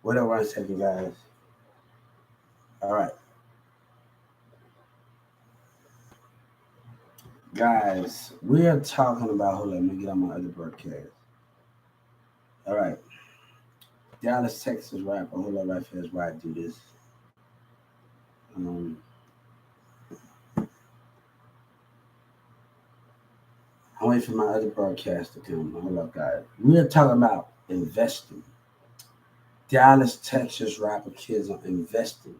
Wait a 1 second, guys. All right, guys, we are talking about. Hold on, let me get on my other broadcast. All right, Dallas, Texas rapper. Hold on, right fast. Why I do this? Um, I'm waiting for my other broadcast to come. Hold up, guys. We are talking about investing. Dallas, Texas rapper kids are investing.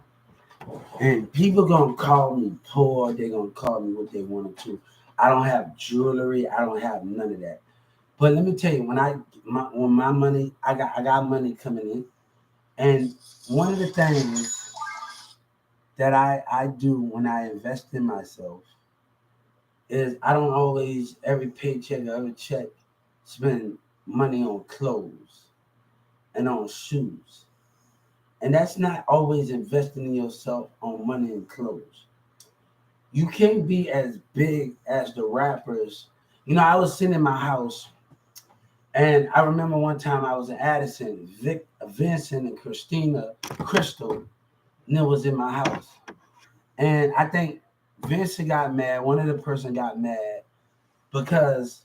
And people gonna call me poor. They're gonna call me what they want to. I don't have jewelry. I don't have none of that. But let me tell you, when my money, I got money coming in, and one of the things that I do when I invest in myself is I don't always every paycheck or every check spend money on clothes and on shoes, and that's not always investing in yourself on money and clothes. You can't be as big as the rappers. I was sitting in my house, and I remember one time I was in Addison, Vincent, and Christina Crystal, and it was in my house. And I think Vincent got mad. One of the person got mad because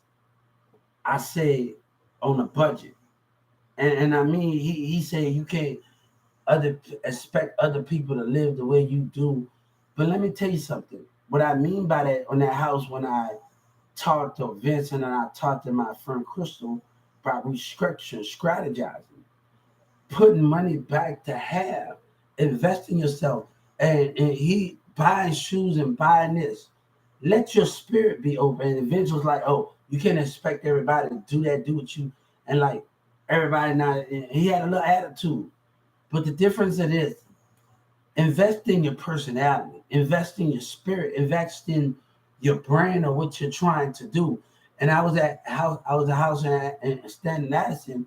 I said on a budget, and I mean he said you can't other expect other people to live the way you do. But let me tell you something. What I mean by that on that house when I talked to Vincent and I talked to my friend Crystal about restriction, strategizing, putting money back to have, invest in yourself, and he buying shoes and buying this. Let your spirit be open. And Vince was like, "Oh, you can't expect everybody to do that, do what you," and like everybody now. And he had a little attitude, but the difference it is invest in your personality, invest in your spirit, invest in your brain or what you're trying to do. And I was at house in Stanton Addison,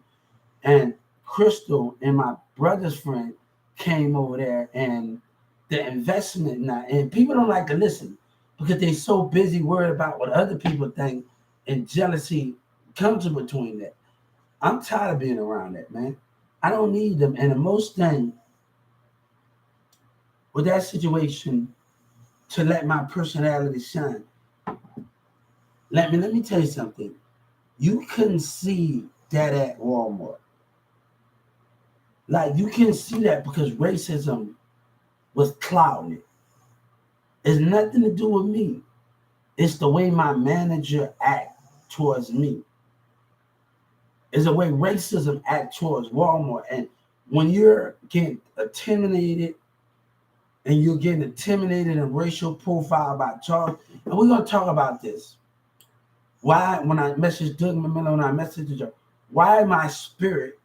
and Crystal and my brother's friend came over there, and the investment now, and people don't like to listen because they're so busy worried about what other people think, and jealousy comes in between that. I'm tired of being around that, man. I don't need them. And the most thing with that situation to let my personality shine. Let me tell you something. You couldn't see that at Walmart. Like you can see that because racism was clouding it. It's nothing to do with me. It's the way my manager act towards me. It's the way racism act towards Walmart. And when you're getting intimidated and you're getting intimidated and racial profile by Charles, and we're gonna talk about this. Why when I messaged Doug Miller, when I messaged her, why my spirit,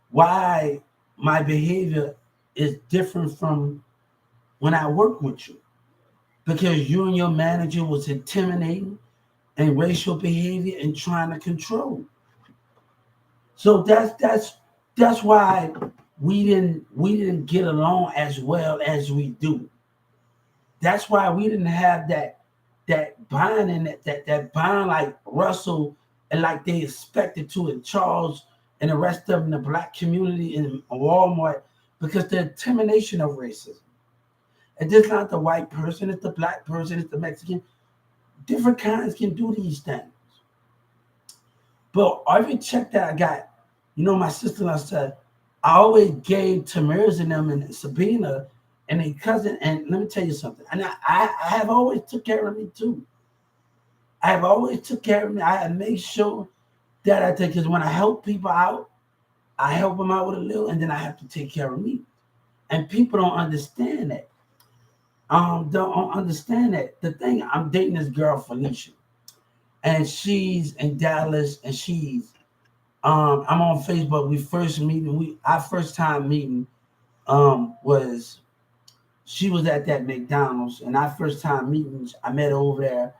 why my behavior is different from when I work with you? Because you and your manager was intimidating and racial behavior and trying to control. So that's why we didn't get along as well as we do. That's why we didn't have that bond and that bond like Russell and like they expected to in Charles and the rest of them, the black community in Walmart, because the intimidation of racism. And just not the white person, it's the black person, it's the Mexican. Different kinds can do these things. But every check that I got, my sister-in-law said, I always gave Tamiris and them and Sabina and a cousin. And let me tell you something. And I have always took care of me too. I have always took care of me. I have made sure that I take, because when I help people out, I help them out with a little, and then I have to take care of me. And people don't understand that. Don't understand that. The thing, I'm dating this girl, Felicia, and she's in Dallas, and I'm on Facebook. We first meeting. Our first time meeting was she was at that McDonald's, and our first time meetings, I met her over there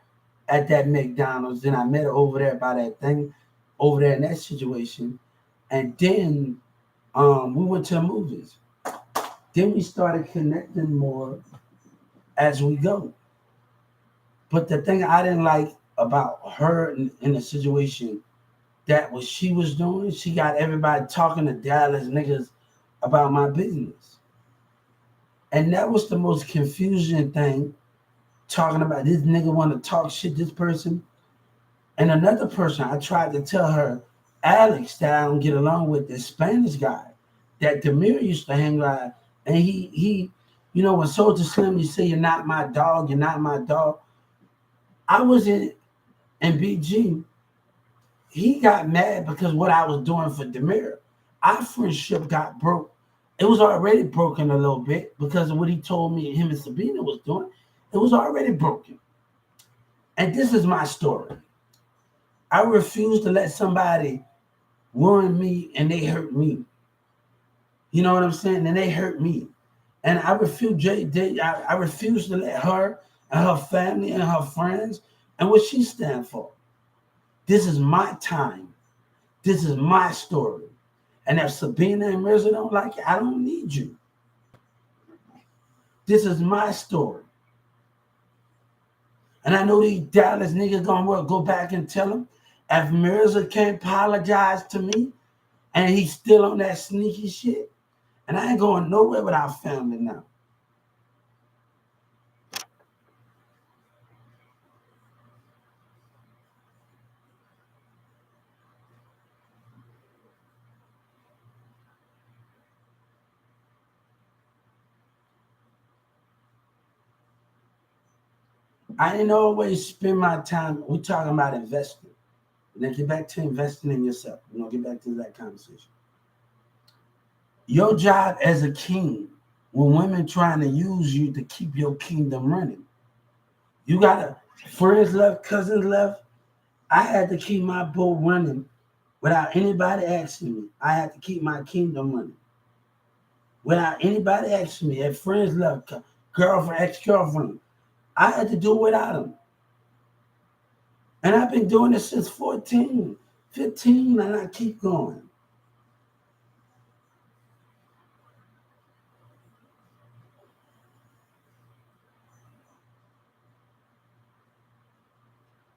at that McDonald's. Then I met her over there by that thing, over there in that situation, and then we went to the movies. Then we started connecting more as we go. But the thing I didn't like about her in the situation that what she was doing, she got everybody talking to Dallas niggas about my business. And that was the most confusing thing, talking about this nigga want to talk shit, this person. And another person, I tried to tell her, Alex, that I don't get along with, this Spanish guy that Demir used to hang around. And he, when Soldier Slim, you say, you're not my dog, you're not my dog. I was in BG. He got mad because what I was doing for Demir. Our friendship got broke. It was already broken a little bit because of what he told me him and Sabina was doing. It was already broken. And this is my story. I refuse to let somebody ruin me and they hurt me. You know what I'm saying? And they hurt me. And I refuse I refuse to let her and her family and her friends and what she stand for. This is my time. This is my story. And if Sabina and Mirza don't like it, I don't need you. This is my story. And I know these Dallas niggas gonna go back and tell them, if Mirza can't apologize to me and he's still on that sneaky shit, and I ain't going nowhere without family now. I didn't always spend my time, we're talking about investing. And then get back to investing in yourself. Get back to that conversation. Your job as a king, when women trying to use you to keep your kingdom running. You got friends left, cousins left. I had to keep my boat running without anybody asking me. I had to keep my kingdom running. Without anybody asking me. If friends left, girlfriend, ex-girlfriend, I had to do it without them. And I've been doing this since 14, 15, and I keep going.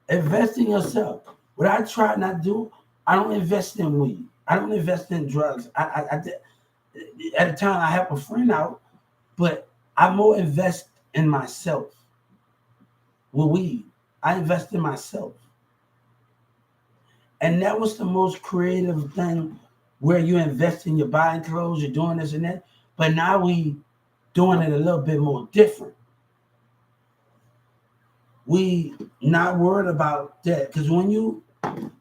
Invest in yourself. What I try not to do, I don't invest in weed. I don't invest in drugs. At the time, I help a friend out, but I more invest in myself. With weed, I invest in myself. And that was the most creative thing, where you invest in your buying clothes, you're doing this and that. But now we doing it a little bit more different. We not worried about that. Because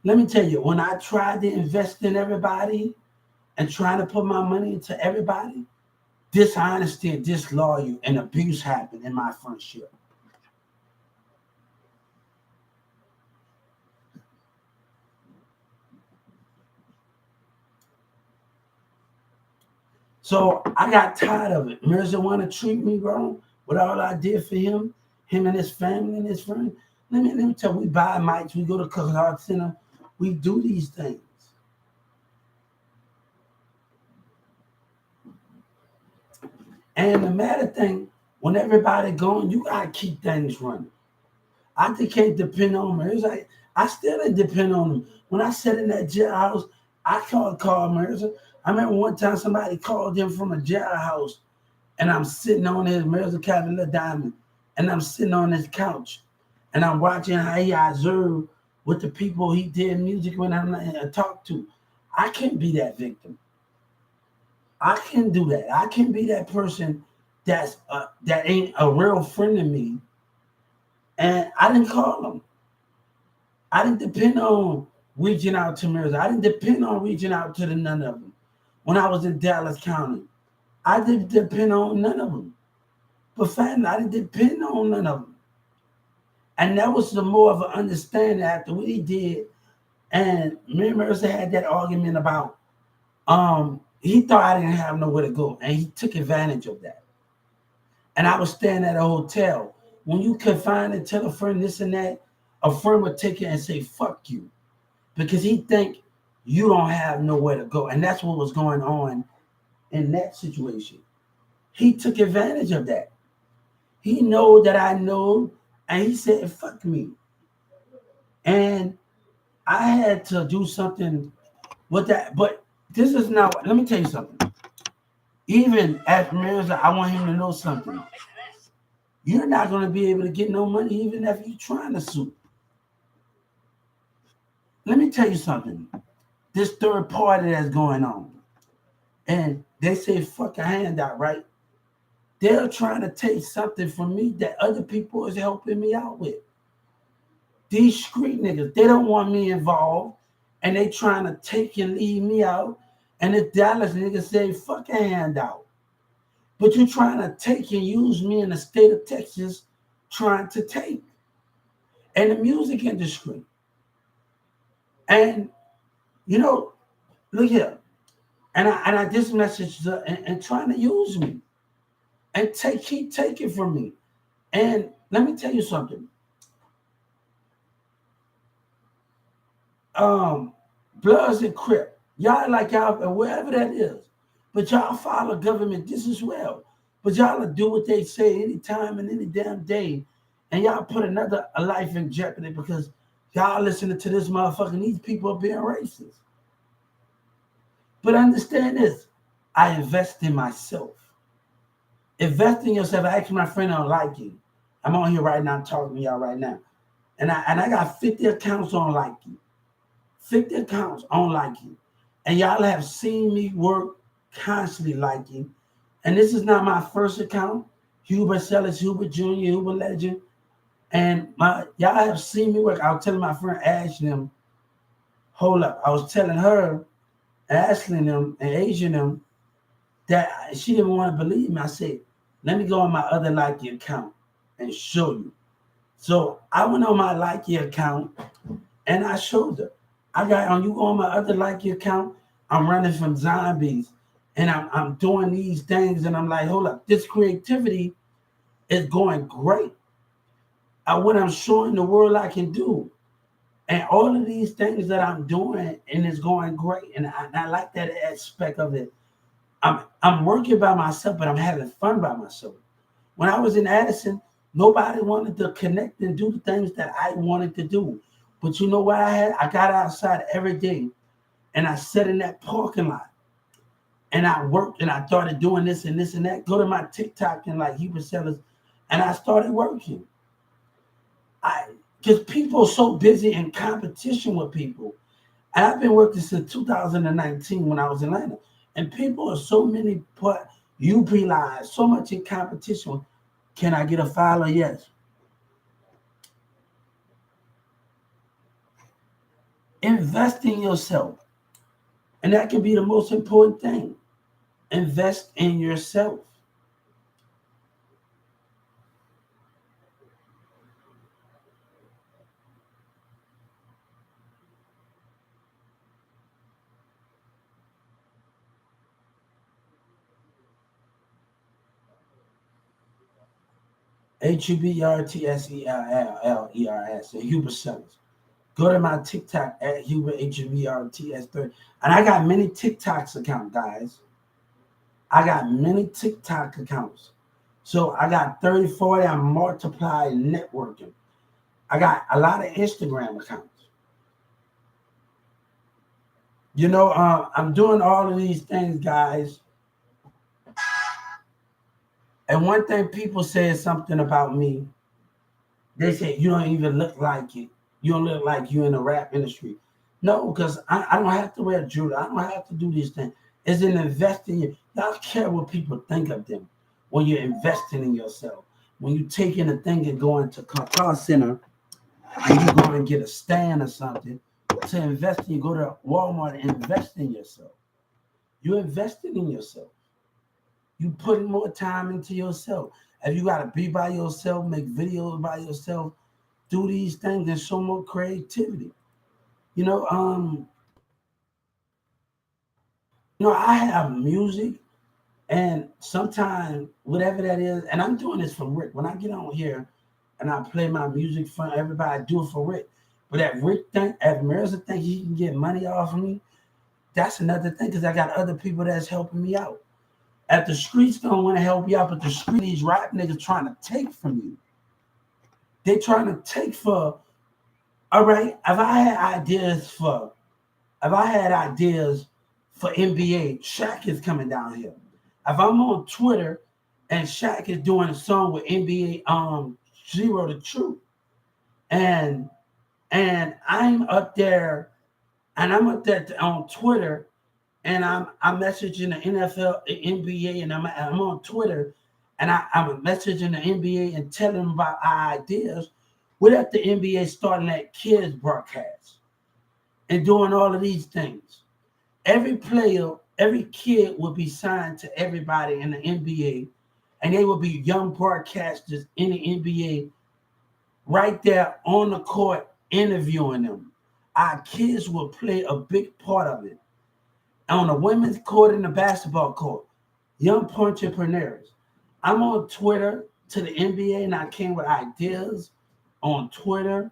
let me tell you, when I tried to invest in everybody and trying to put my money into everybody, dishonesty and disloyalty and abuse happened in my friendship. So I got tired of it. Mirza want to treat me wrong with all I did for him and his family and his friends. Let me tell you, we buy mics, we go to Cook Art Center, we do these things. And the matter thing, when everybody going, you gotta keep things running. I just can't depend on Mirza. I still didn't depend on him. When I sat in that jailhouse, I called Mirza. I remember one time somebody called him from a jailhouse, and I'm sitting on his Mirza Cavalier Diamond, and I'm sitting on his couch, and I'm watching how he observed with the people he did music with and talked to. I can't be that victim. I can do that. I can be that person that ain't a real friend of me. And I didn't call them. I didn't depend on reaching out to Mirza. I didn't depend on reaching out to none of them. When I was in Dallas County, I didn't depend on none of them. But family, I didn't depend on none of them. And that was the more of an understanding after what he did. And me and Mirza had that argument about he thought I didn't have nowhere to go, and he took advantage of that. And I was staying at a hotel. When you confine and tell a friend this and that, a friend would take it and say, fuck you. Because he think you don't have nowhere to go. And that's what was going on in that situation. He took advantage of that. He know that I know, and he said, fuck me. And I had to do something with that. But this is not, let me tell you something. Even at Mirza, I want him to know something. You're not going to be able to get no money even if you're trying to sue. Let me tell you something. This third party that's going on, and they say fuck a handout, right? They're trying to take something from me that other people is helping me out with. These street niggas, they don't want me involved, and they trying to take and leave me out. And the Dallas niggas say fuck a handout. But you're trying to take and use me in the state of Texas, trying to take. And the music industry. And, you know, look here. And I just messaged her and trying to use me. And keep taking from me. And let me tell you something. Bloods and Crip. Y'all like y'all, wherever that is. But y'all follow government just as well. But y'all will do what they say anytime and any damn day. And y'all put a life in jeopardy because y'all listening to this motherfucker. These people are being racist. But understand this. I invest in myself. Invest in yourself. I asked my friend, I don't like you. I'm on here right now. I'm talking to y'all right now. And I got 50 accounts on like you. 50 accounts on like you. And y'all have seen me work constantly like you. And this is not my first account. Hubert Sellers, Hubert Jr., Hubert Legend. And y'all have seen me work. I was telling my friend Ashley them, hold up. I was telling her, Ashley them, and Asian them, that she didn't want to believe me. I said, let me go on my other Likey account and show you. So I went on my Likey account and I showed her. I got on you go on my other Likey account. I'm running from zombies and I'm doing these things and I'm like, hold up, this creativity is going great. What I'm showing the world I can do. And all of these things that I'm doing and it's going great. And I like that aspect of it. I'm working by myself, but I'm having fun by myself. When I was in Addison, nobody wanted to connect and do the things that I wanted to do. But you know what I had? I got outside every day and I sat in that parking lot and I worked and I started doing this and this and that. Go to my TikTok and like Hubert Sellers and I started working. Because people are so busy in competition with people. And I've been working since 2019 when I was in Atlanta. And people are so many, you realize so much in competition. Can I get a follow? Yes. Invest in yourself. And that can be the most important thing. Invest in yourself. HUBERTSELLERS, Hubert Sellers. Go to my TikTok at Hubert HUBERTS30. And I got many TikToks account, guys. I got many TikTok accounts. So I got 30, 40. I'm multiplying networking. I got a lot of Instagram accounts. You know, I'm doing all of these things, guys. And one thing people say something about me. They say, you don't even look like it. You don't look like you in the rap industry. No, because I don't have to wear jewelry. I don't have to do these things. It's an investing in you. Y'all care what people think of them when you're investing in yourself. When you take in a thing and go into car center and you go and get a stand or something to invest in, you go to Walmart and invest in yourself. You're investing in yourself. You putting more time into yourself. If you got to be by yourself, make videos by yourself, do these things and show more creativity. You know, I have music and sometimes whatever that is, and I'm doing this for Rick. When I get on here and I play my music for everybody, I do it for Rick. But that Rick thing, if Marissa think he can get money off of me, that's another thing because I got other people that's helping me out. If the streets don't want to help you out, but the street, these rap niggas trying to take from you. They trying to take for, all right, if I had ideas for NBA, Shaq is coming down here. If if I'm on Twitter and Shaq is doing a song with NBA Zero the Truth, and I'm up there on Twitter, and I'm messaging the NFL, the NBA, and I'm on Twitter, and I'm messaging the NBA and telling them about our ideas. What if the NBA starting that kids broadcast and doing all of these things? Every player, every kid will be signed to everybody in the NBA, and they will be young broadcasters in the NBA right there on the court interviewing them. Our kids will play a big part of it. On the women's court and the basketball court, young entrepreneurs. I'm on Twitter to the NBA, and I came with ideas on Twitter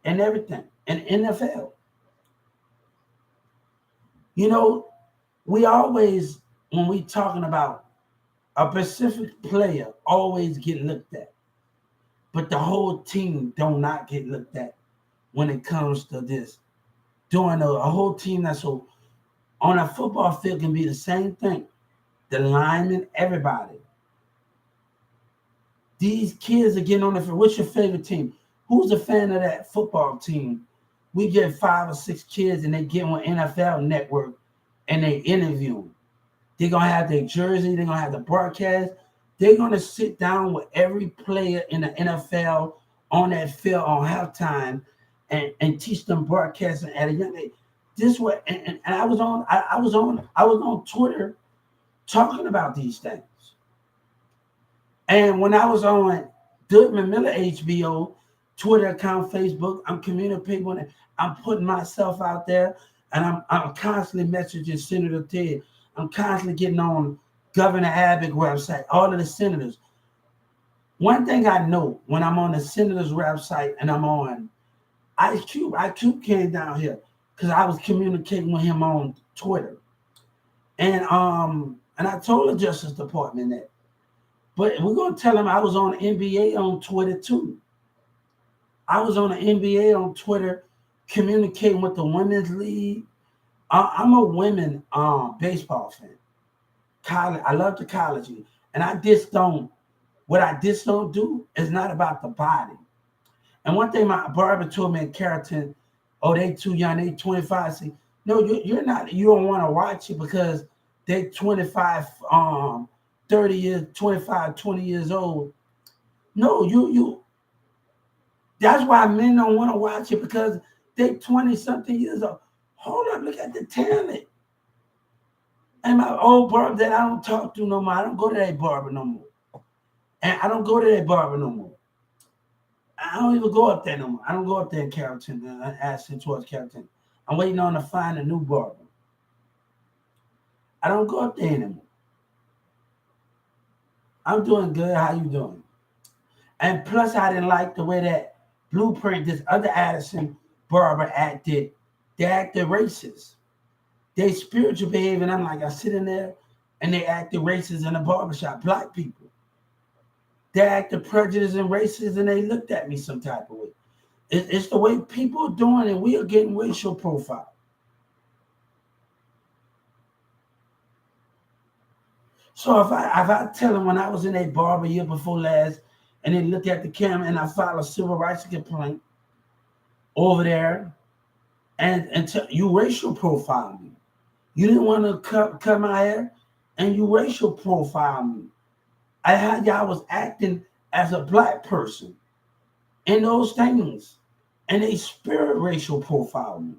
and everything, and NFL. You know, we always, when we talking about a specific player, always get looked at, but the whole team do not get looked at when it comes to this. Doing a whole team that's so on a football field can be the same thing. The linemen, everybody. These kids are getting on the field. What's your favorite team? Who's a fan of that football team? We get 5 or 6 kids and they get on NFL Network and they interview them. They're going to have their jersey. They're going to have the broadcast. They're going to sit down with every player in the NFL on that field on halftime and teach them broadcasting at a young age. This way, and I was on Twitter talking about these things. And when I was on Goodman Miller HBO, Twitter account, Facebook, I'm communicating with it. I'm putting myself out there, and I'm constantly messaging Senator Ted. I'm constantly getting on Governor Abbott website, all of the senators. One thing I know when I'm on the senator's website and I'm on Ice Cube came down here because I was communicating with him on Twitter. And I told the Justice Department that. But we're going to tell him I was on the NBA on Twitter too. I was on the NBA on Twitter communicating with the Women's League. I'm a women baseball fan. College, I love the college. And what I just don't do is not about the body. And one thing my barber told me in Carrollton, oh, they too young, they 25. See, no, you're not, you don't want to watch it because they 25, 30 years, 25, 20 years old. No, you that's why men don't want to watch it because they 20-something years old. Hold up, look at the talent. And my old barber that I don't talk to no more, I don't go to that barber no more. And I don't go to that barber no more. I don't even go up there no more. I don't go up there in Carrollton, Ashton towards Carrollton. I'm waiting on to find a new barber. I don't go up there anymore. I'm doing good. How you doing? And plus, I didn't like the way that Blueprint, this other Addison barber acted. They acted racist. They spiritual behavior. And I'm like, I sit in there and they acted racist in a barbershop. Black people. They acted prejudiced and racist and they looked at me some type of way. It's the way people are doing it. We are getting racial profile. So if I tell them when I was in a barber year before last, and they look at the camera and I filed a civil rights complaint over there, and you racial profile me. You didn't want to cut my hair, and you racial profile me. I had y'all was acting as a black person in those things, and they spirit racial profile me.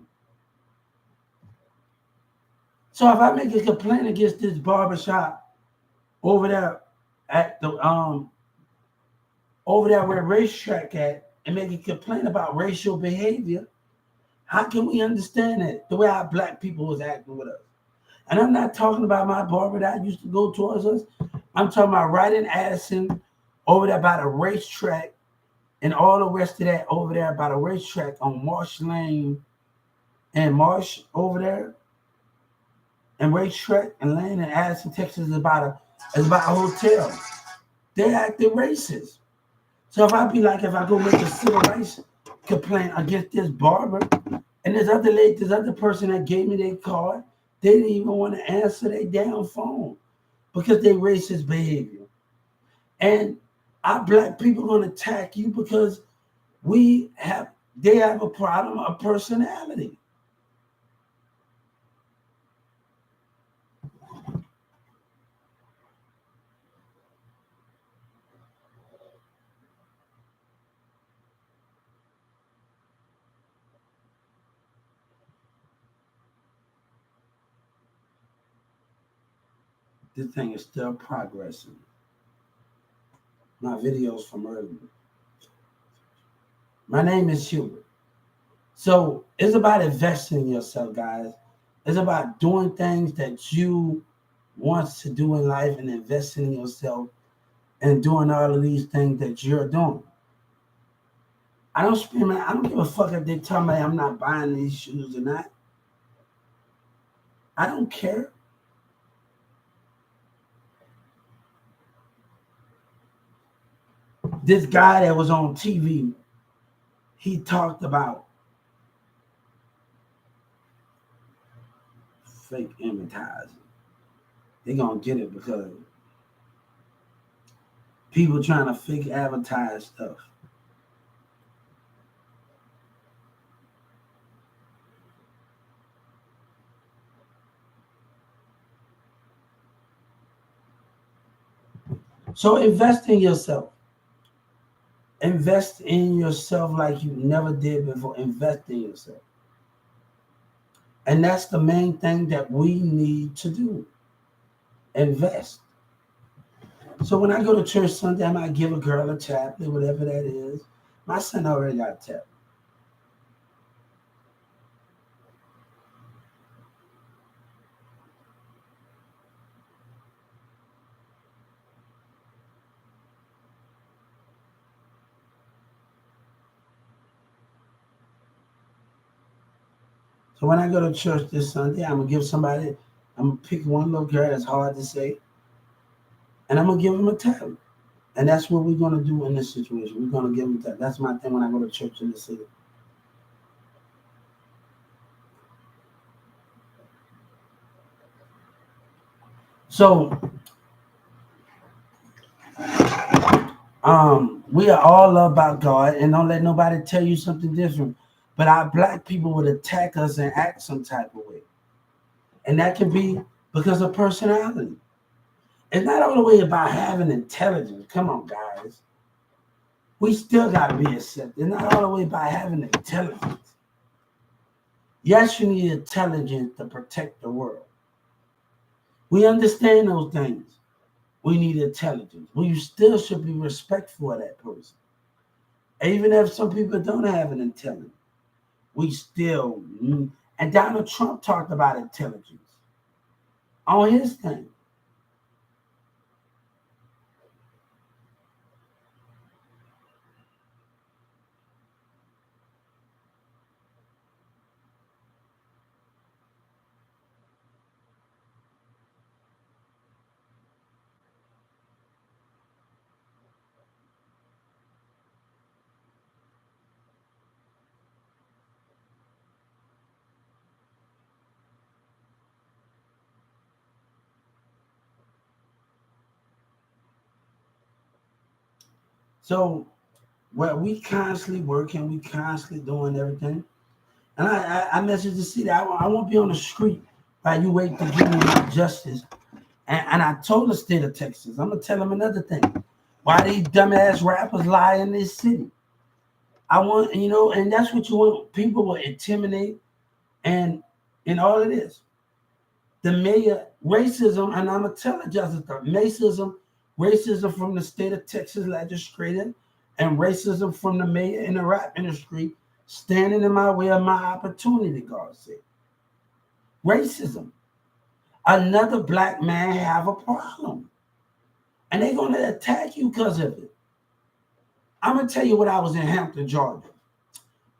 So if I make a complaint against this barbershop over there at the over there where racetrack at and make a complaint about racial behavior, how can we understand it? The way our black people was acting with us. And I'm not talking about my barber that used to go towards us. I'm talking about right in Addison, over there by the racetrack, and all the rest of that over there by the racetrack on Marsh Lane and Marsh over there, and racetrack and Lane in Addison, Texas is about a hotel. They acted racist. So if I go make a civil rights complaint against this barber, and this other person that gave me their card, they didn't even want to answer their damn phone. because they racist behavior. And our black people are going to attack you because they have a problem of personality. This thing is still progressing. My videos from earlier. My name is Hubert. So it's about investing in yourself, guys. It's about doing things that you want to do in life and investing in yourself and doing all of these things that you're doing. I don't give a fuck if they tell me I'm not buying these shoes or not. I don't care. This guy that was on TV, he talked about fake advertising. They're gonna get it because people trying to fake advertise stuff. So invest in yourself. Invest in yourself like you never did before. Invest in yourself. And that's the main thing that we need to do. Invest. So when I go to church Sunday, I might give a girl a tablet, whatever that is. My son already got a tablet. So when I go to church this Sunday, I'm gonna pick one little girl that's hard to say, and I'm gonna give him a tablet. And that's what we're gonna do in this situation. We're gonna give him a tablet. That's my thing when I go to church in the city. So we are all about God, and don't let nobody tell you something different. But our black people would attack us and act some type of way. And that can be because of personality. It's not all the way about having intelligence. Come on, guys. We still got to be accepted. It's not all the way about having intelligence. Yes, you need intelligence to protect the world. We understand those things. We need intelligence. But you still should be respectful of that person. Even if some people don't have an intelligence, we still need. And Donald Trump talked about intelligence on his thing. So, well, we constantly working, we constantly doing everything. And I messaged the city. I won't be on the street while you wait to give me my justice. And I told the state of Texas, I'm gonna tell them another thing. Why these dumbass rappers lie in this city? I want, and that's what you want. People will intimidate and all it is. The mayor racism, and I'm gonna tell the justice racism from the state of Texas legislature, and racism from the mayor in the rap industry standing in my way of my opportunity, God said. Racism. Another black man have a problem. And they're going to attack you because of it. I'm going to tell you what I was in Hampton, Georgia.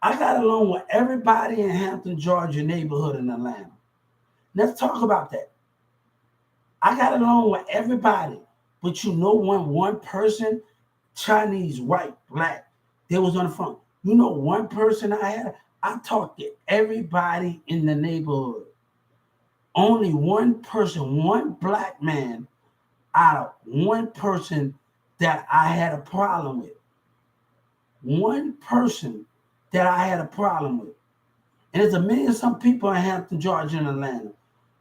I got along with everybody in Hampton, Georgia neighborhood in Atlanta. Let's talk about that. I got along with everybody. But when one person, Chinese, white, black, they was on the phone. One person I had, I talked to everybody in the neighborhood. Only one person, one black man, out of one person that I had a problem with. One person that I had a problem with. And there's a million some people in Hampton, Georgia, and Atlanta.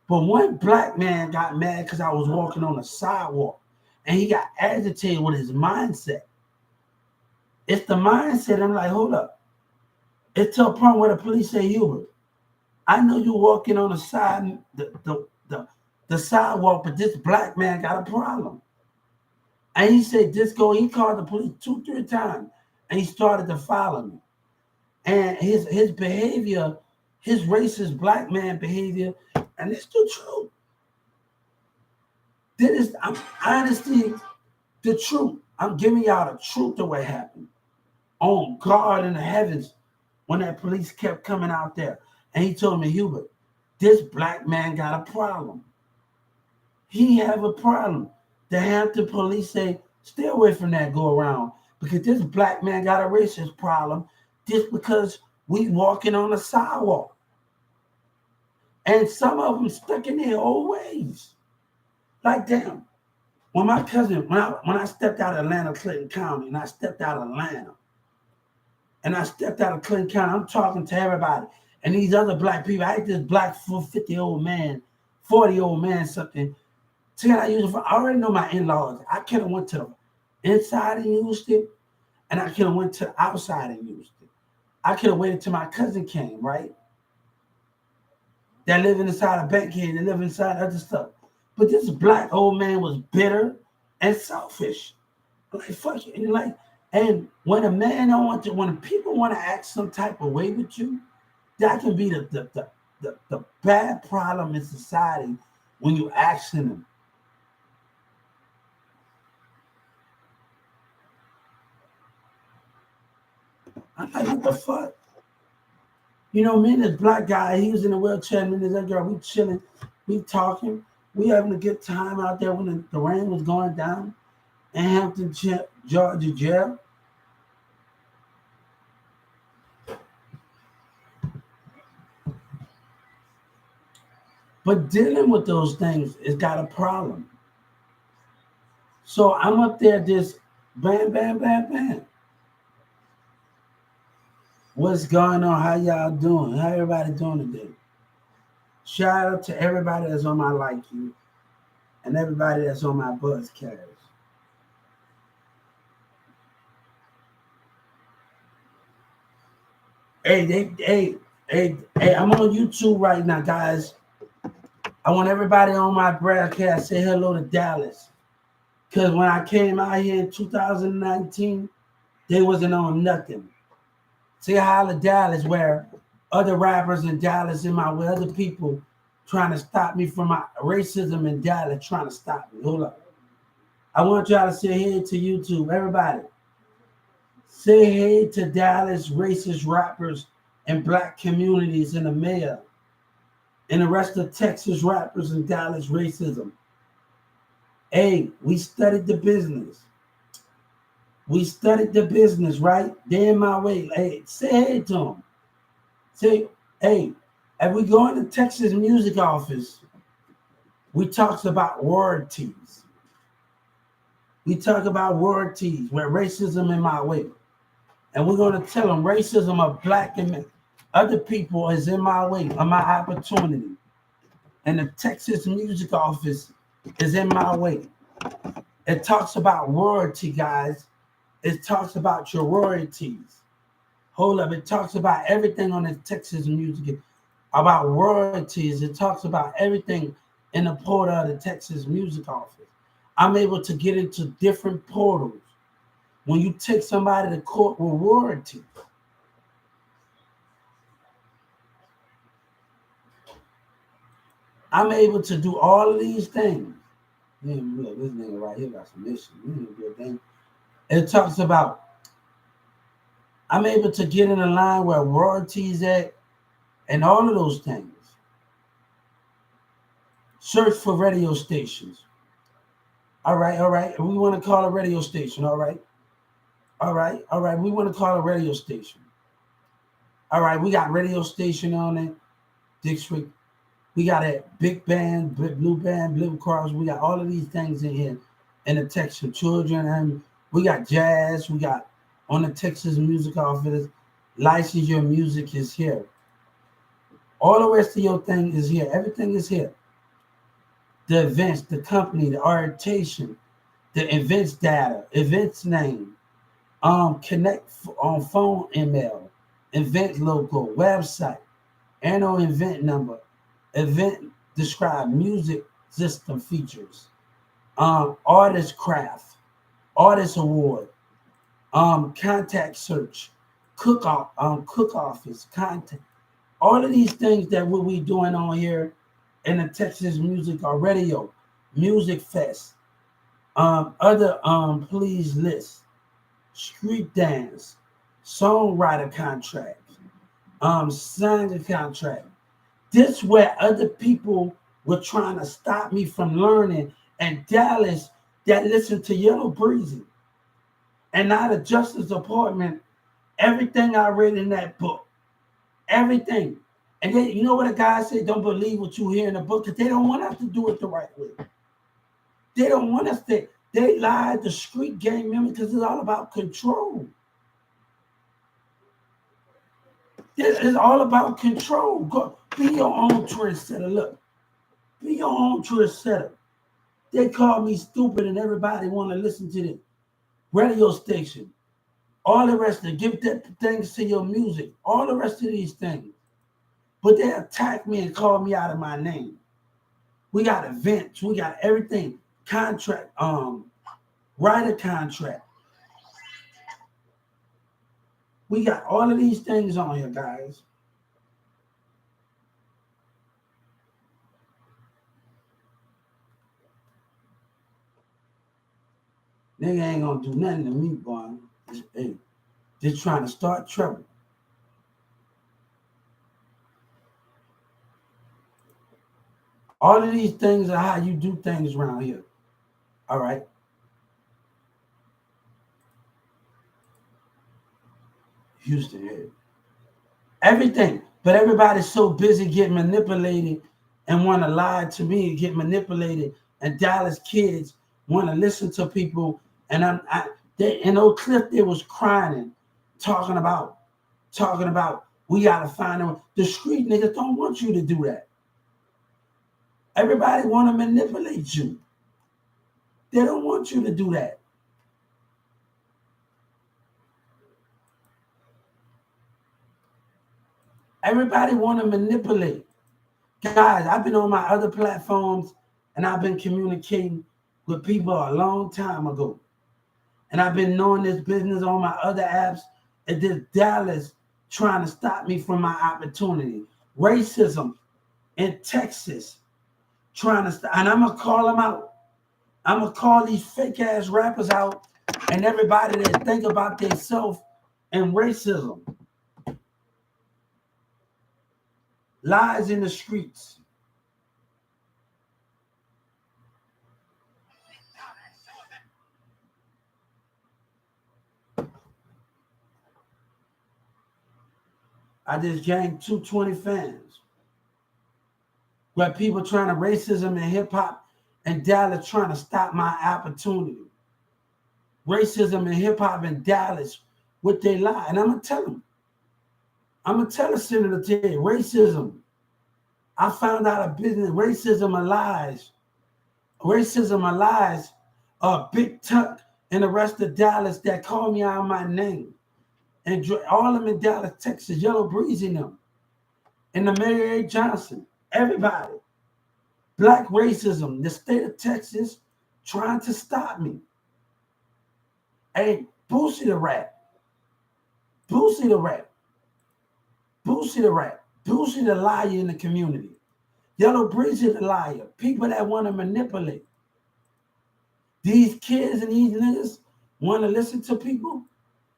But one black man got mad because I was walking on the sidewalk. And he got agitated with his mindset. It's the mindset. I'm like, hold up. It's to a point where the police say, Hubert, I know you're walking on the side, the sidewalk, but this black man got a problem. And he said, he called the police 2-3 times, and he started to follow me. And his behavior, his racist black man behavior, and it's the truth. I'm honestly the truth. I'm giving y'all the truth of what happened. On God in the heavens, when that police kept coming out there. And he told me, Hubert, this black man got a problem. He have a problem. The Hampton police say, stay away from that go around. Because this black man got a racist problem just because we walking on the sidewalk. And some of them stuck in their old ways. Like, damn. When my cousin, when I stepped out of Atlanta, Clinton County, and I stepped out of Atlanta, and I stepped out of Clinton County, I'm talking to everybody. And these other black people, I had this black 50-year-old man, 40-year-old man, something. See how I use it for? I already know my in-laws. I could have went to the inside and used it, and I could have went to the outside and used it. I could have waited till my cousin came, right? That live inside a Bankhead, they live inside other stuff. But this black old man was bitter and selfish. Like, fuck it. And when a man when people want to act some type of way with you, that can be the bad problem in society when you asking them. I'm like, what the fuck? You know, me and this black guy, he was in a wheelchair, me and this other girl, we chilling, we talking, we having a good time out there when the rain was going down in Hampton, Georgia jail. But dealing with those things has got a problem. So I'm up there just bam, bam, bam, bam. What's going on? How y'all doing? How everybody doing today? Shout out to everybody that's on my Like You and everybody that's on my Buzzcast. Hey, I'm on YouTube right now, guys. I want everybody on my broadcast say hello to Dallas. Because when I came out here in 2019, they wasn't on nothing. Say hi to Dallas, where other rappers in Dallas in my way, other people trying to stop me from my racism in Dallas, trying to stop me. Hold up. I want y'all to say hey to YouTube. Everybody. Say hey to Dallas racist rappers and black communities in the mayor. And the rest of Texas rappers and Dallas racism. Hey, we studied the business. We studied the business, right? They in my way. Hey, say hey to them. Say, hey, if we go in the Texas music office, we talks about royalties. We talk about royalties where racism in my way. And we're going to tell them racism of black and other people is in my way, of my opportunity. And the Texas music office is in my way. It talks about royalty, guys. It talks about your royalties. Hold up. It talks about everything on the Texas music, about royalties. It talks about everything in the portal of the Texas music office. I'm able to get into different portals. When you take somebody to court with royalty, I'm able to do all of these things. Man, look, this nigga right here got some issues. It talks about I'm able to get in a line where royalties at and all of those things. Search for radio stations. All right. We want to call a radio station. All right. We want to call a radio station. All right, we got radio station on it. District We got a big band, blue cross. We got all of these things in here in the Texas children. And we got jazz. We got on the Texas Music Office. License your music is here. All the rest of your thing is here. Everything is here. The events, the company, the orientation, the events data, events name, connect on phone, email, event logo, website, annual event number, event describe, music system features, artist craft, artist award, contact search, cook office, contact. All of these things that we doing on here in the Texas Music or Radio, Music Fest, other please list, street dance, songwriter contract, singer contract. This where other people were trying to stop me from learning, and Dallas that listened to Yellow Breezy and now the Justice Department, everything I read in that book, everything. And then you know what a guy said, don't believe what you hear in the book, because they don't want us to do it the right way. They don't want us to, they lied the street game member because it's all about control. It's all about control. Go, be your own trendsetter. Look, be your own trendsetter. They call me stupid and everybody want to listen to the radio station. All the rest of it, give that things to your music. All the rest of these things. But they attack me and call me out of my name. We got events. We got everything. Contract. Writer contract. We got all of these things on here, guys. Nigga ain't gonna do nothing to me, boy. Hey, just trying to start trouble. All of these things are how you do things around here. All right. Houston, yeah. Everything. But everybody's so busy getting manipulated and want to lie to me and get manipulated. And Dallas kids want to listen to people. And they in Oak Cliff, they was crying, talking about we gotta find them. The street niggas don't want you to do that. Everybody want to manipulate you. They don't want you to do that. Everybody want to manipulate. Guys, I've been on my other platforms and I've been communicating with people a long time ago. And I've been knowing this business on my other apps. And this Dallas trying to stop me from my opportunity. Racism in Texas trying to stop. And I'm going to call them out. I'm going to call these fake ass rappers out and everybody that think about themselves and racism. Lies in the streets. I just gained 220 fans. Where people trying to racism in hip hop and Dallas trying to stop my opportunity. Racism in hip hop in Dallas with they lie. And I'm going to tell them. I'm going to tell the Senator today, racism. I found out a business, racism and lies. Racism and lies. Big Tuck and the rest of Dallas that call me out of my name. And all of them in Dallas, Texas, Yellow Breezy them. And the Mayor A. Johnson. Everybody. Black racism. The state of Texas trying to stop me. Hey, Boosie the Rat. Boosie the Rat. Boosie the Rat. Boosie the liar in the community. Yellow Breezy the liar. People that want to manipulate. These kids and these niggas want to listen to people.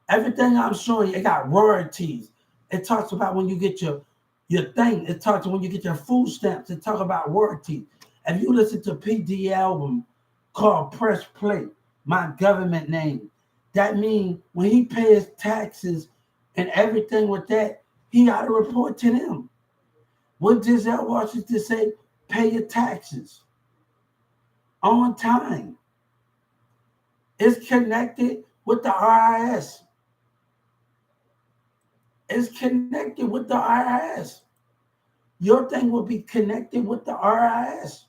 Everything I'm showing you, it got royalties. It talks about when you get your thing. It talks when you get your food stamps. It talks about royalties. If you listen to PD album called Press Play, my government name, that means when he pays taxes and everything with that, he got to report to them. What Denzel Washington say? Pay your taxes on time. It's connected with the IRS. It's connected with the IRS. Your thing will be connected with the IRS.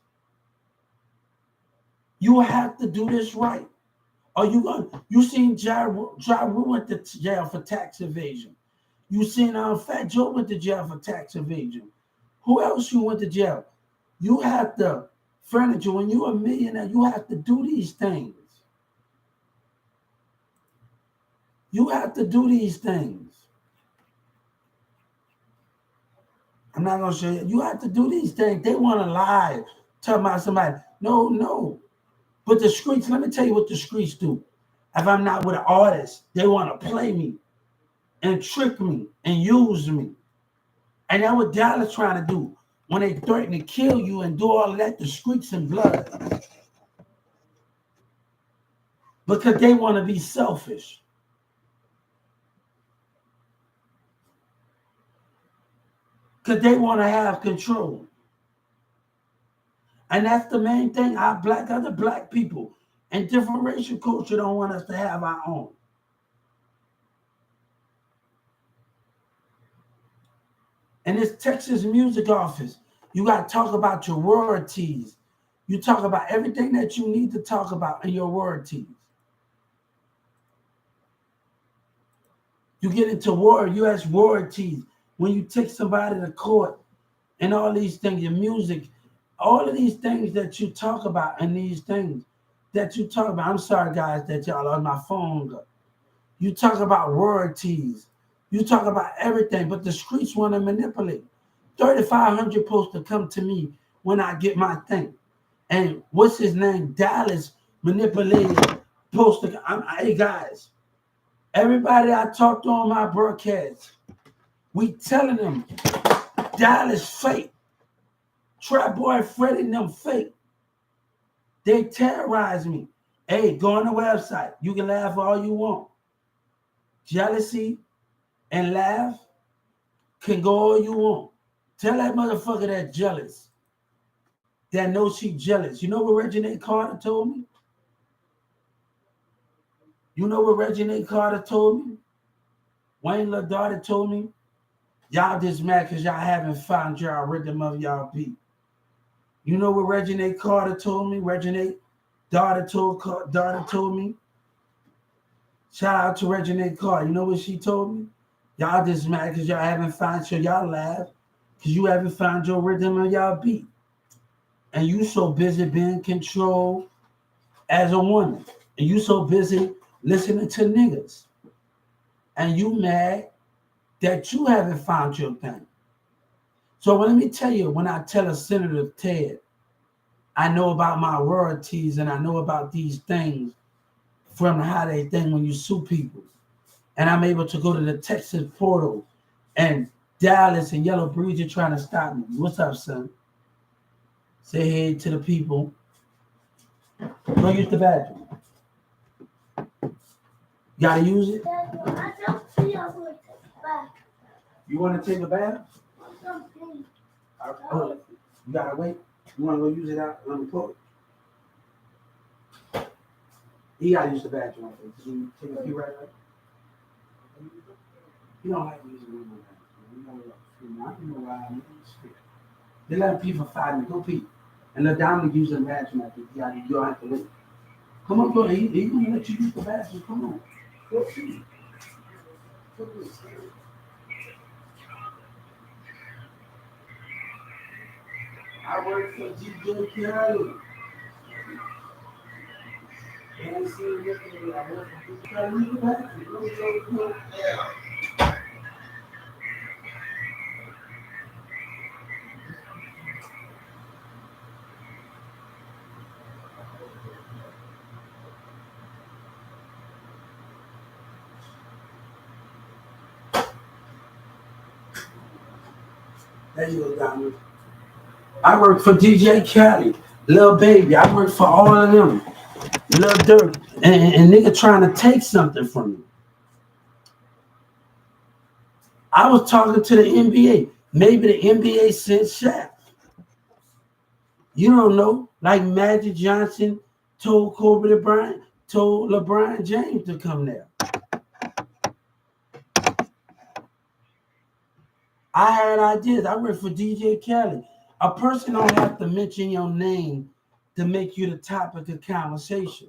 You have to do this right. Are you going? You seen Ja Rule went to jail for tax evasion. You seen Fat Joe went to jail for tax evasion. Who else you went to jail? You have to furniture. When you're a millionaire, you have to do these things. You have to do these things. I'm not gonna show you. You have to do these things. They want to lie, tell about somebody. No. But the streets, let me tell you what the streets do. If I'm not with an artist, they want to play me and trick me and use me. And that's what Dallas trying to do. When they threaten to kill you and do all of that, the streets and blood. Because they want to be selfish. Because they want to have control. And that's the main thing. Other black people and different racial culture don't want us to have our own. And this Texas music office, you got to talk about your royalties. You talk about everything that you need to talk about in your royalties. You get into U.S. royalties when you take somebody to court and all these things, your music, all of these things that you talk about and these things that you talk about. I'm sorry, guys, that y'all on my phone. You talk about royalties. You talk about everything, but the streets want to manipulate. 3,500 supposed to come to me when I get my thing. And what's his name? Dallas manipulated. Hey, guys, everybody I talked to on my broadcast, we telling them Dallas fake. Trap Boy Freddy and them fake. They terrorize me. Hey, go on the website. You can laugh all you want. Jealousy and laugh can go all you want. Tell that motherfucker that's jealous. That knows she jealous. You know what Reginald Carter told me? You know what Reginald Carter told me? Wayne LaDaughter told me? Y'all just mad because y'all haven't found y'all rhythm of y'all beat. You know what Reginald Carter told me? Reginald daughter told me? Shout out to Reginald Carter. You know what she told me? Y'all just mad because y'all haven't found, so y'all laugh because you haven't found your rhythm of y'all beat. And you so busy being controlled as a woman. And you so busy listening to niggas. And you mad that you haven't found your thing. So let me tell you, when I tell a Senator Ted, I know about my royalties and I know about these things from how they think when you sue people. And I'm able to go to the Texas portal and Dallas and Yellow Breeze are trying to stop me. What's up, son? Say hey to the people. Go use the bathroom. You gotta use it? I don't see I want to take a bath. You want to take a bath? Oh, you gotta wait. You want to go use it out on the porch? He gotta use the bathroom. You take a pee right away. You don't like using the bathroom. I don't know why I'm scared. They let pee for 5 minutes. Go pee. And let Dominic use the bathroom after you don't have to wait. Come on, go. He's gonna let you use the bathroom. Come on. Go pee. I work for DJ Kelly. And see what I work for DJ Kelly. Use the bathroom. There you go, Dominic. I work for DJ Kelly, Lil Baby. I work for all of them. Lil Durk. And nigga trying to take something from me. I was talking to the NBA. Maybe the NBA sent Shaq. You don't know. Like Magic Johnson told told LeBron James to come there. I had ideas. I worked for DJ Khaled. A person don't have to mention your name to make you the topic of conversation.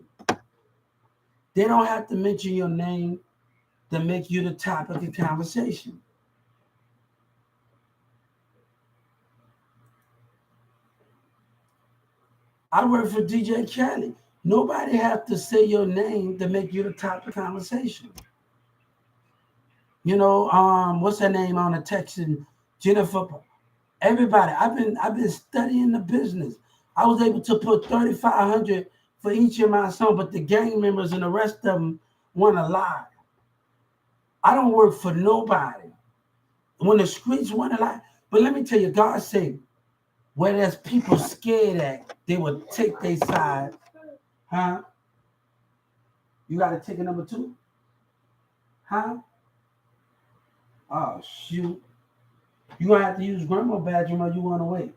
They don't have to mention your name to make you the topic of conversation. I work for DJ Khaled. Nobody have to say your name to make you the topic of conversation. You know, what's her name on the Texan? Jennifer. Everybody, I've been studying the business. I was able to put 3,500 for each of my songs, but the gang members and the rest of them want to lie. I don't work for nobody. When the streets want to lie, but let me tell you, God said, where there's people scared at, they will take their side. Huh? You got a ticket number 2? Huh? Oh, shoot. You going to have to use grandma bathroom or you want to wait?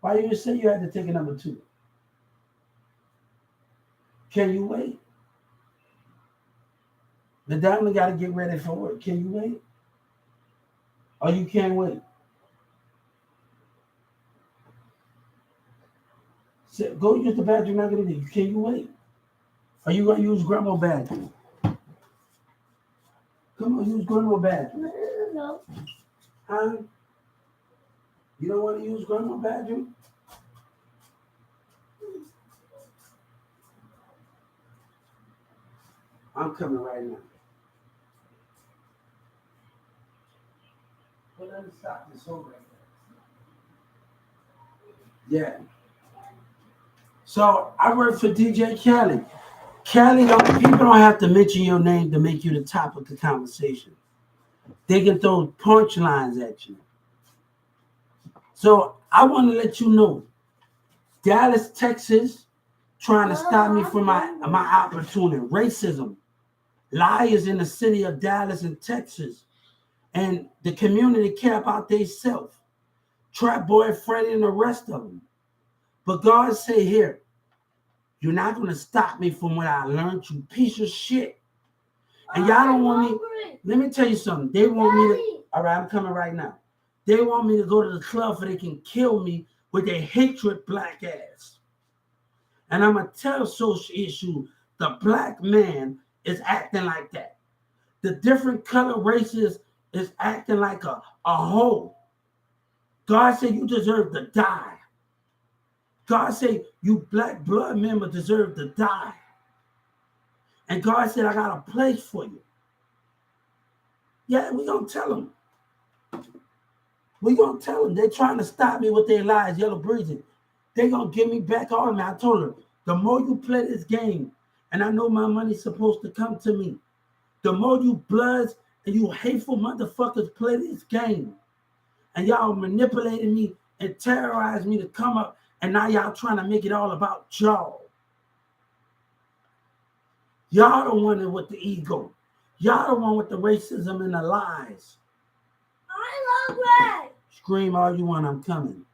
Why you say you had to ticket number 2? Can you wait? The diamond got to get ready for work. Can you wait? Or you can't wait? So go use the bathroom. Not gonna do. Can you wait? Are you gonna use grandma bathroom? Come on, use grandma bathroom. No. Huh? You don't want to use grandma bathroom? I'm coming right now. Well, let me stop this over. Yeah. So I work for DJ Khaled. People don't have to mention your name to make you the topic of the conversation. They can throw punchlines at you. So I want to let you know, Dallas, Texas, trying to stop me from my opportunity. Racism, liars in the city of Dallas and Texas, and the community care about themselves. Trap Boy, Freddie, and the rest of them. But God say here, you're not going to stop me from what I learned, you piece of shit. And y'all don't want me. Let me tell you something. They want me to. All right, I'm coming right now. They want me to go to the club so they can kill me with their hatred black ass. And I'm going to tell social issue, the black man is acting like that. The different color races is acting like a hoe. God said you deserve to die. God said you black blood member deserve to die. And God said, I got a place for you. Yeah, we're going to tell them. We're going to tell them. They're trying to stop me with their lies, yellow breathing. They're going to give me back all of me. I told her, the more you play this game, and I know my money's supposed to come to me, the more you bloods and you hateful motherfuckers play this game, and y'all manipulating me and terrorizing me to come up, and now y'all trying to make it all about y'all. Y'all the one with the ego. Y'all the one with the racism and the lies. I love red. Scream all you want, I'm coming.